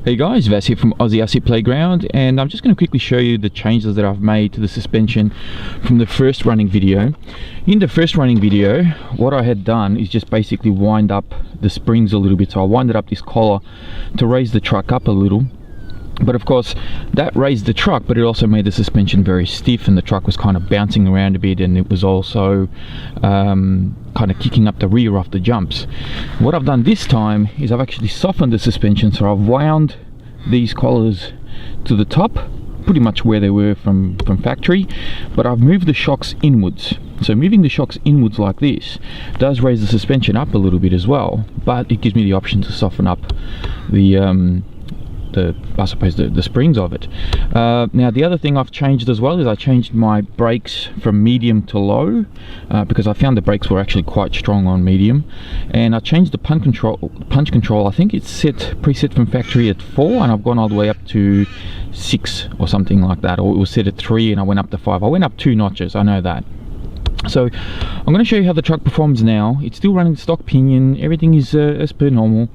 Hey guys, Vas here from Aussie Playground, and I'm just going to quickly show you the changes that I've made to the suspension from the first running video. In the first running video, what I had done is just basically wind up the springs a little bit. So I winded up this collar to raise the truck up a little. But of course, that raised the truck, but it also made the suspension very stiff, and the truck was kind of bouncing around a bit, and it was also kind of kicking up the rear off the jumps. What I've done this time is I've actually softened the suspension, so I've wound these collars to the top, pretty much where they were from factory, but I've moved the shocks inwards. So moving the shocks inwards like this does raise the suspension up a little bit as well, but it gives me the option to soften up the I suppose the springs of it. Now the other thing I've changed as well is I changed my brakes from medium to low, because I found the brakes were actually quite strong on medium, and I changed the punch control. I think it's preset from factory at 4, and I've gone all the way up to 6 or something like that, or it was set at 3 and I went up to 5. I went up 2 notches, I know that. So I'm going to show you how the truck performs now. It's still running stock pinion, everything is as per normal,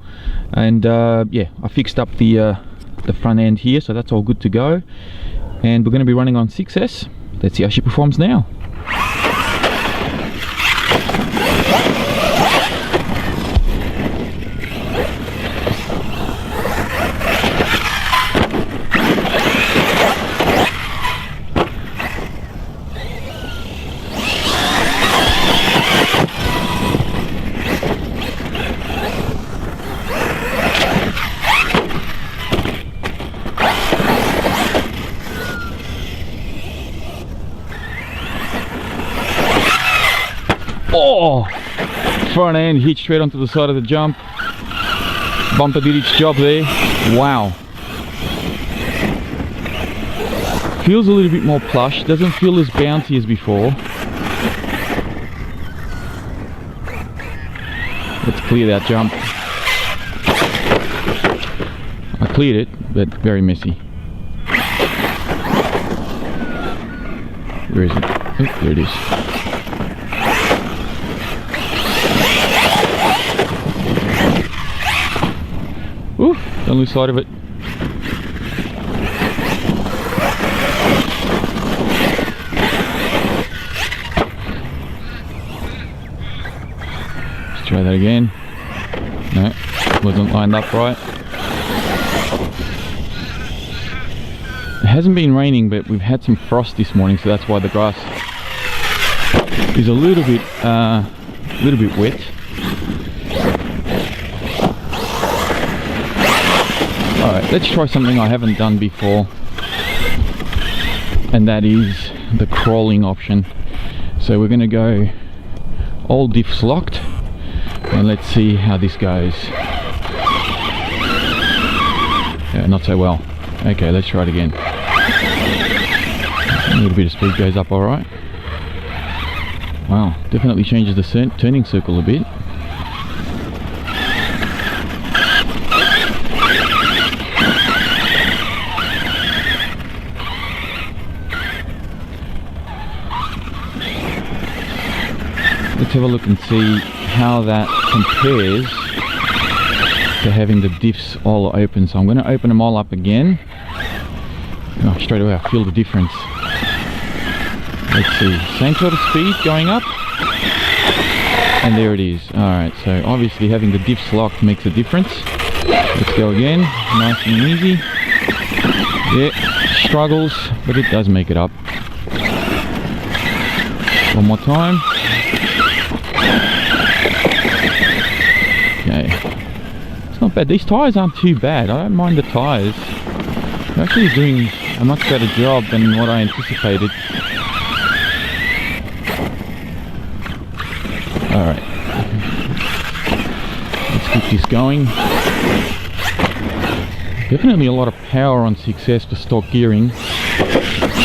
and yeah, I fixed up the front end here, so that's all good to go, and we're going to be running on 6S. Let's see how she performs now. Oh, front end hit straight onto the side of the jump. Bumper did its job there. Wow. Feels a little bit more plush, doesn't feel as bouncy as before. Let's clear that jump. I cleared it, but very messy. Where is it? Oh, there it is. Ooh, don't lose sight of it. Let's try that again. No, wasn't lined up right. It hasn't been raining, but we've had some frost this morning, so that's why the grass is a little bit wet. Alright, let's try something I haven't done before, and that is the crawling option. So we're going to go all diffs locked, and let's see how this goes. Yeah, not so well. Okay, let's try it again. A little bit of speed goes up alright. Wow, definitely changes the turning circle a bit. Let's have a look and see how that compares to having the diffs all open. So I'm going to open them all up again. Oh, straight away I feel the difference. Let's see, same sort of speed going up, and there it is. Alright, so obviously having the diffs locked makes a difference. Let's go again, nice and easy. Yeah, struggles, but it does make it up. One more time. Okay, it's not bad. These tyres aren't too bad. I don't mind the tyres. They're actually doing a much better job than what I anticipated. Alright, let's keep this going. Definitely a lot of power on 6S for stock gearing.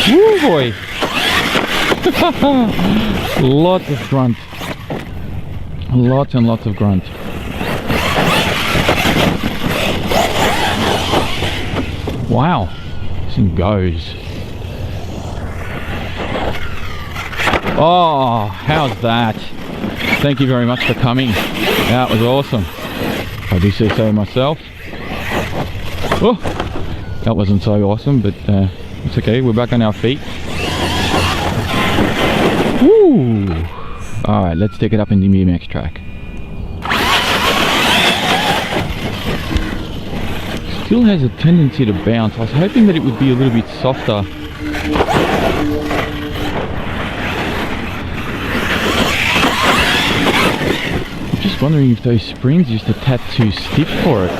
Woo boy! Lots of grunt. Lots and lots of grunt. Wow, this thing goes. Oh, how's that? Thank you very much for coming. That was awesome. I do say so myself. Oh, that wasn't so awesome, but it's okay. We're back on our feet. Woo! All right, let's take it up in the BMX track. Still has a tendency to bounce. I was hoping that it would be a little bit softer. I'm just wondering if those springs are just a tad too stiff for it.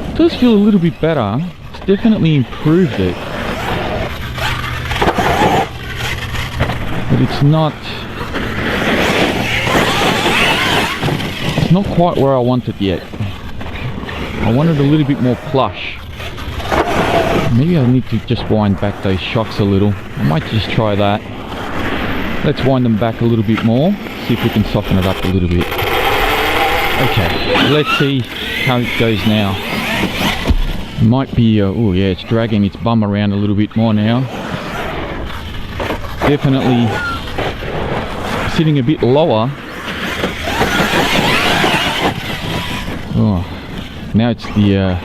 It does feel a little bit better. It's definitely improved it. But it's not quite where I want it yet. I want it a little bit more plush. Maybe I need to just wind back those shocks a little. I might just try that. Let's wind them back a little bit more. See if we can soften it up a little bit. Okay, let's see how it goes now. It might be, oh yeah, it's dragging its bum around a little bit more now. Definitely sitting a bit lower. Oh, now it's the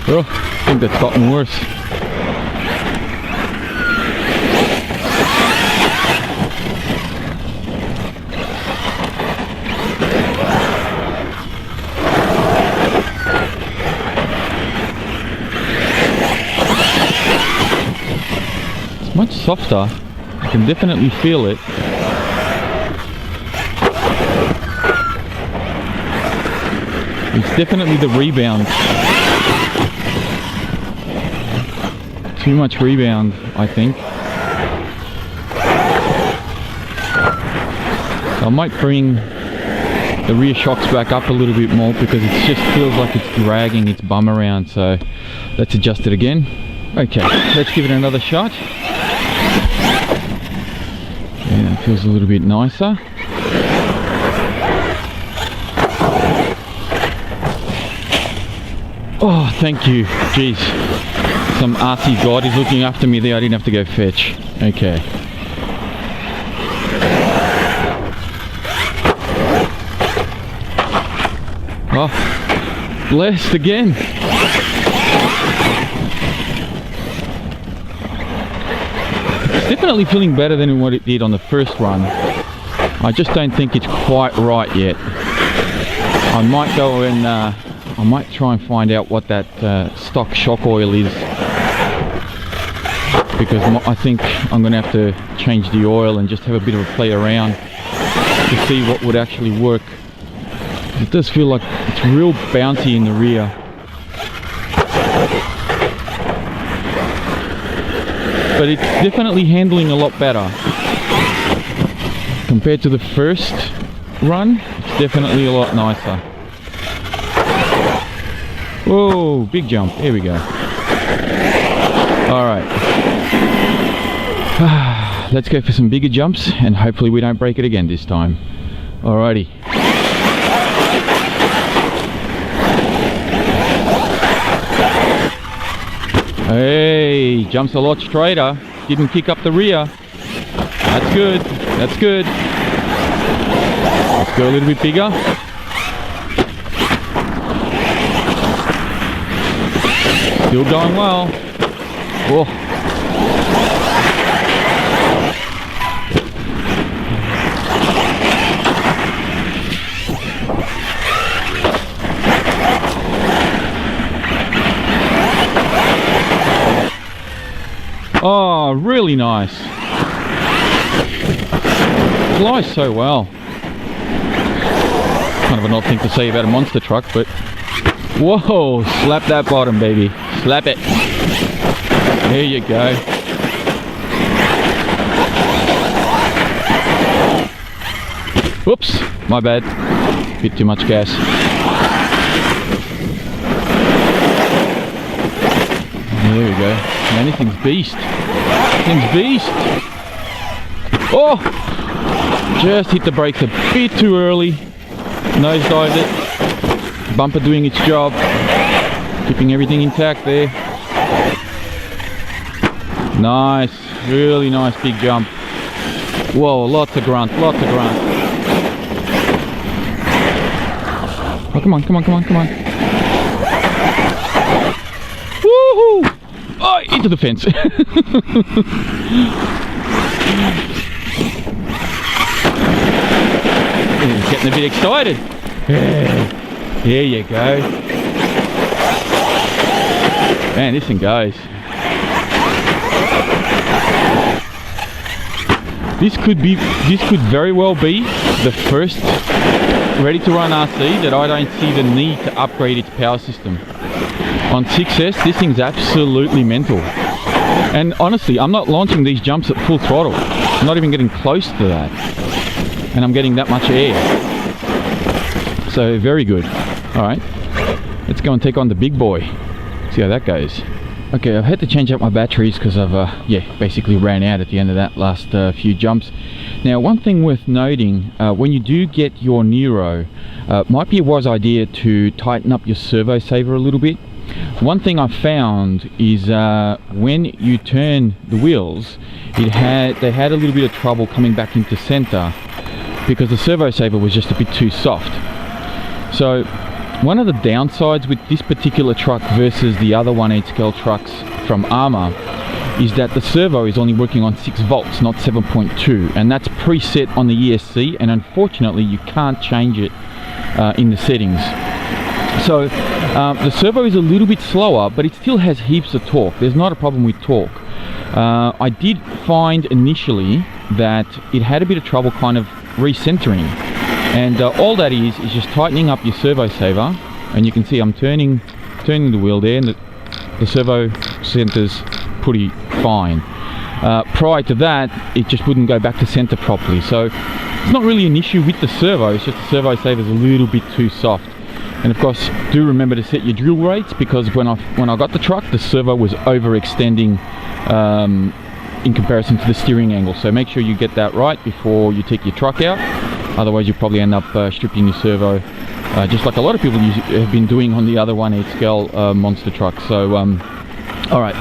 oh, I think that's gotten worse. It's much softer. I can definitely feel it. It's definitely the rebound. Too much rebound, I think. So I might bring the rear shocks back up a little bit more because it just feels like it's dragging its bum around. So let's adjust it again. Okay, let's give it another shot. Yeah, it feels a little bit nicer. Oh, thank you. Jeez. Some Aussie god is looking after me there. I didn't have to go fetch. Okay. Oh, blessed again. It's definitely feeling better than what it did on the first run. I just don't think it's quite right yet. I might go and I might try and find out what that stock shock oil is, because I think I'm going to have to change the oil and just have a bit of a play around to see what would actually work. It does feel like it's real bouncy in the rear. But it's definitely handling a lot better. Compared to the first run, it's definitely a lot nicer. Whoa, big jump. Here we go. Alright. Let's go for some bigger jumps and hopefully we don't break it again this time. Alrighty. Hey, jumps a lot straighter. Didn't kick up the rear. That's good. That's good. Let's go a little bit bigger. Still going well. Whoa. Oh, really nice. It flies so well. Kind of an odd thing to say about a monster truck, but whoa, slap that bottom, baby. Slap it. There you go. Whoops, my bad. Bit too much gas. There we go. Man, this thing's beast. This thing's beast. Oh! Just hit the brakes a bit too early. Nosedived it. Bumper doing its job. Keeping everything intact there. Nice. Really nice big jump. Whoa, lots of grunt, lots of grunt. Oh, come on, come on, come on, come on. Woohoo! Oh, into the fence. Getting a bit excited. Yeah. There you go. Man, this thing goes. This could very well be the first ready to run RC that I don't see the need to upgrade its power system. On 6S, this thing's absolutely mental. And honestly, I'm not launching these jumps at full throttle. I'm not even getting close to that. And I'm getting that much air. So very good. Alright, let's go and take on the big boy. See how that goes. Okay, I've had to change up my batteries because I've basically ran out at the end of that last few jumps. Now, one thing worth noting, when you do get your Nero, might be a wise idea to tighten up your servo saver a little bit. One thing I found is when you turn the wheels, they had a little bit of trouble coming back into center because the servo saver was just a bit too soft. So one of the downsides with this particular truck versus the other 1/8 scale trucks from ARRMA is that the servo is only working on 6 volts, not 7.2, and that's preset on the ESC, and unfortunately you can't change it in the settings. So the servo is a little bit slower, but it still has heaps of torque. There's not a problem with torque. I did find initially that it had a bit of trouble kind of recentering, and all that is just tightening up your servo saver, and you can see I'm turning the wheel there, and the servo centers pretty fine. Prior to that, it just wouldn't go back to center properly. So it's not really an issue with the servo, it's just the servo saver is a little bit too soft. And of course, do remember to set your drill rates, because when I got the truck, the servo was overextending in comparison to the steering angle. So make sure you get that right before you take your truck out. Otherwise, you'll probably end up stripping your servo, just like a lot of people have been doing on the other 1/8 scale monster trucks. So, all right,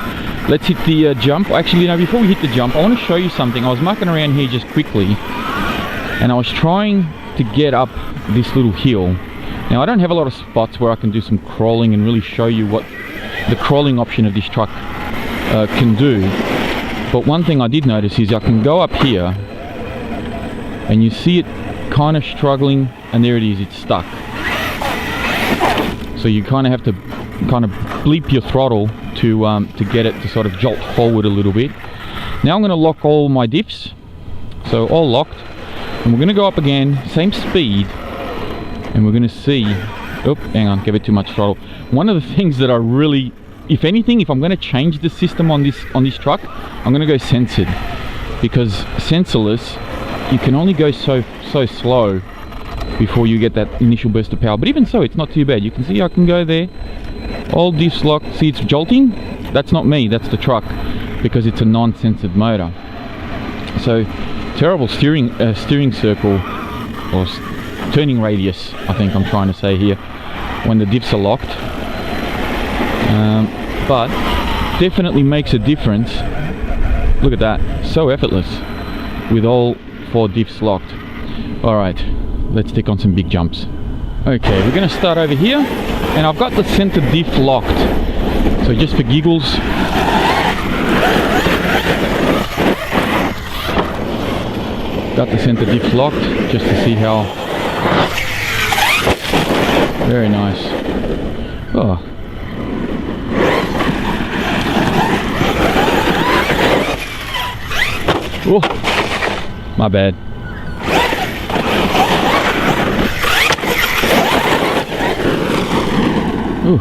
let's hit the jump. Actually, before we hit the jump, I want to show you something. I was mucking around here just quickly, and I was trying to get up this little hill. Now, I don't have a lot of spots where I can do some crawling and really show you what the crawling option of this truck can do. But one thing I did notice is I can go up here, and you see it kind of struggling, and there it is, it's stuck. So you kind of have to bleep your throttle to get it to sort of jolt forward a little bit. Now I'm going to lock all my diffs, so all locked, and we're going to go up again, same speed, and we're going to see, oh, hang on, give it too much throttle. One of the things that I really, if anything, if I'm going to change the system on this truck, I'm going to go censored, because sensorless, you can only go so slow before you get that initial burst of power. But even so, it's not too bad. You can see I can go there, all diffs locked. See, it's jolting. That's not me, that's the truck, because it's a non-censored motor. So terrible steering circle, or turning radius, I think I'm trying to say here, when the diffs are locked. But definitely makes a difference. Look at that, so effortless with all 4 diffs locked. Alright, let's take on some big jumps. Okay, we're going to start over here, and I've got the center diff locked. So just for giggles, got the center diff locked just to see how. Very nice. Oh. Oh, my bad. Ooh.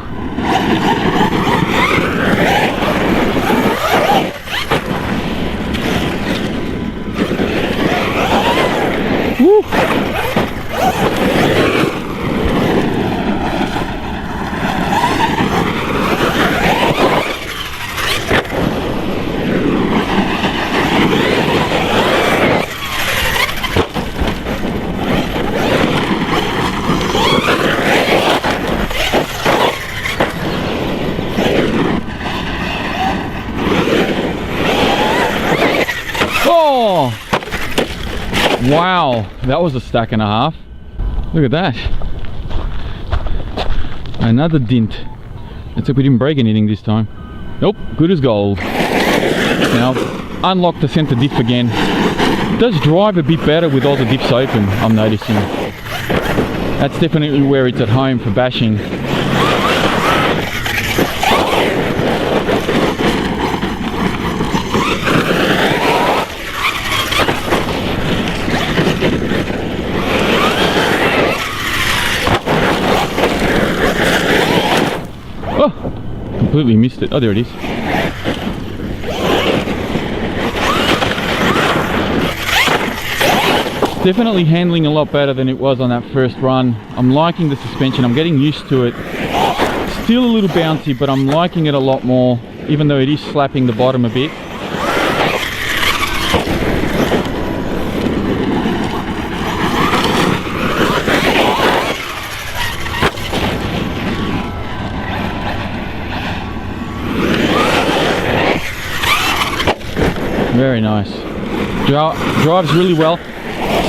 Woo. Wow, that was a stack and a half. Look at that. Another dint. Let's hope we didn't break anything this time. Nope, good as gold. Now, unlock the center diff again. It does drive a bit better with all the diffs open, I'm noticing. That's definitely where it's at home for bashing. Oh, completely missed it. Oh, there it is. Definitely handling a lot better than it was on that first run. I'm liking the suspension, I'm getting used to it. Still a little bouncy, but I'm liking it a lot more, even though it is slapping the bottom a bit. Very nice. Drives really well.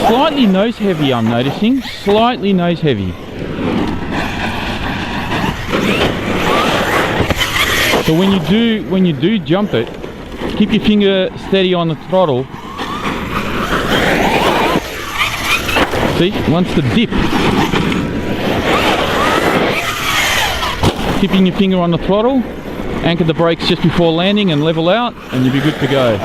Slightly nose heavy, I'm noticing. Slightly nose heavy. So when you do jump it, keep your finger steady on the throttle. See, wants to dip. Keeping your finger on the throttle, anchor the brakes just before landing and level out, and you'll be good to go.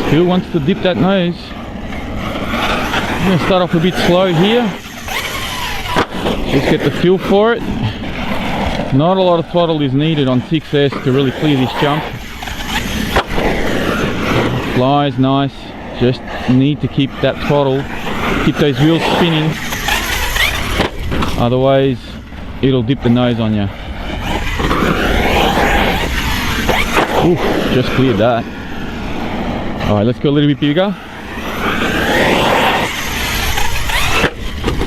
Still wants to dip that nose. I'm going to start off a bit slow here. Just get the feel for it. Not a lot of throttle is needed on 6S to really clear this jump. Flies nice. Just need to keep that throttle, keep those wheels spinning. Otherwise, it'll dip the nose on you. Ooh, just cleared that. Alright, let's go a little bit bigger.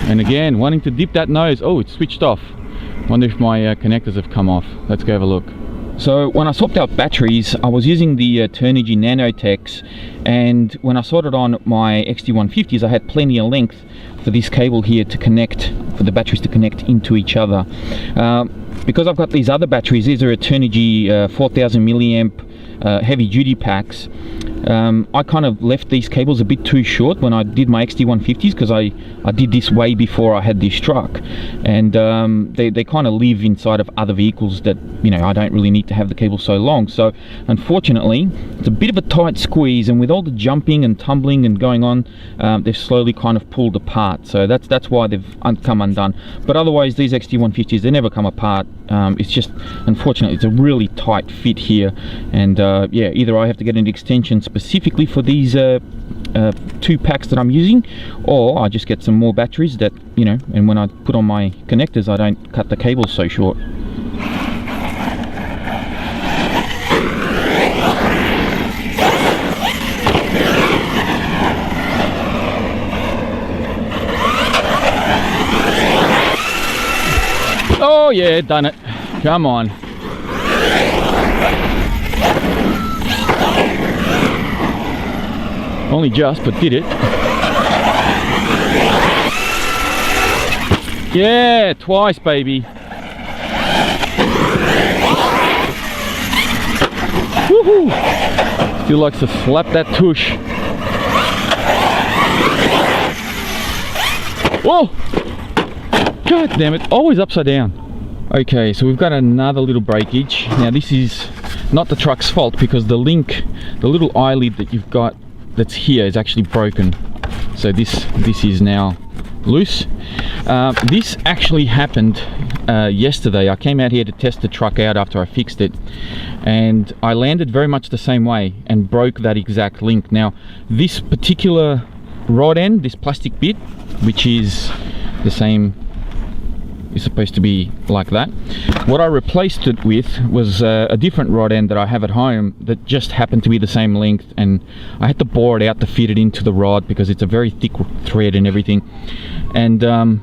And again, wanting to dip that nose. Oh, it's switched off. Wonder if my connectors have come off. Let's go have a look. So when I swapped out batteries, I was using the Turnigy Nano-Techs, and when I sorted on my XT150s, I had plenty of length for this cable here to connect, for the batteries to connect into each other. Because I've got these other batteries, these are a Turnigy 4000 milliamp heavy duty packs. I kind of left these cables a bit too short when I did my XT150s, because I did this way before I had this truck, and they kind of live inside of other vehicles that, you know, I don't really need to have the cable so long. So unfortunately it's a bit of a tight squeeze, and with all the jumping and tumbling and going on, they've slowly kind of pulled apart. So that's why they've come undone. But otherwise, these XT150s, they never come apart. It's just, unfortunately, it's a really tight fit here, and yeah, either I have to get an extension specifically for these two packs that I'm using, or I just get some more batteries that, you know, and when I put on my connectors, I don't cut the cables so short. Oh yeah, done it. Come on. Only just, but did it. Yeah, twice, baby. Woohoo! Still likes to slap that tush. Whoa! God damn it, always upside down. Okay, so we've got another little breakage. Now this is not the truck's fault, because the link, the little eyelid that you've got that's here is actually broken. So this is now loose. This actually happened yesterday. I came out here to test the truck out after I fixed it, and I landed very much the same way and broke that exact link. Now this particular rod end, this plastic bit, which is the same, is supposed to be like that, What I replaced it with was a different rod end that I have at home that just happened to be the same length, and I had to bore it out to fit it into the rod because it's a very thick thread and everything, and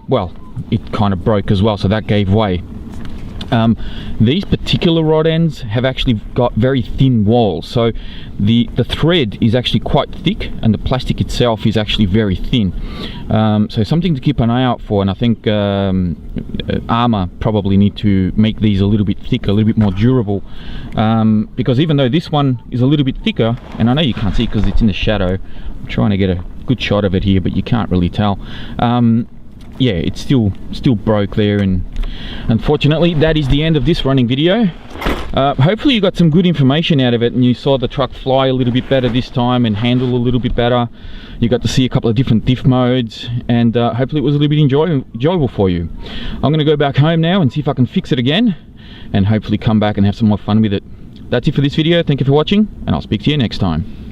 well, it kind of broke as well, so that gave way. These particular rod ends have actually got very thin walls, so the thread is actually quite thick and the plastic itself is actually very thin. So something to keep an eye out for, and I think ARRMA probably need to make these a little bit thicker, a little bit more durable, because even though this one is a little bit thicker, and I know you can't see because it's in the shadow, I'm trying to get a good shot of it here, but you can't really tell. Yeah, it's still broke there, and unfortunately that is the end of this running video. Hopefully you got some good information out of it, and you saw the truck fly a little bit better this time and handle a little bit better. You got to see a couple of different diff modes, and hopefully it was a little bit enjoyable for you. I'm going to go back home now and see if I can fix it again, and hopefully come back and have some more fun with it. That's it for this video. Thank you for watching, and I'll speak to you next time.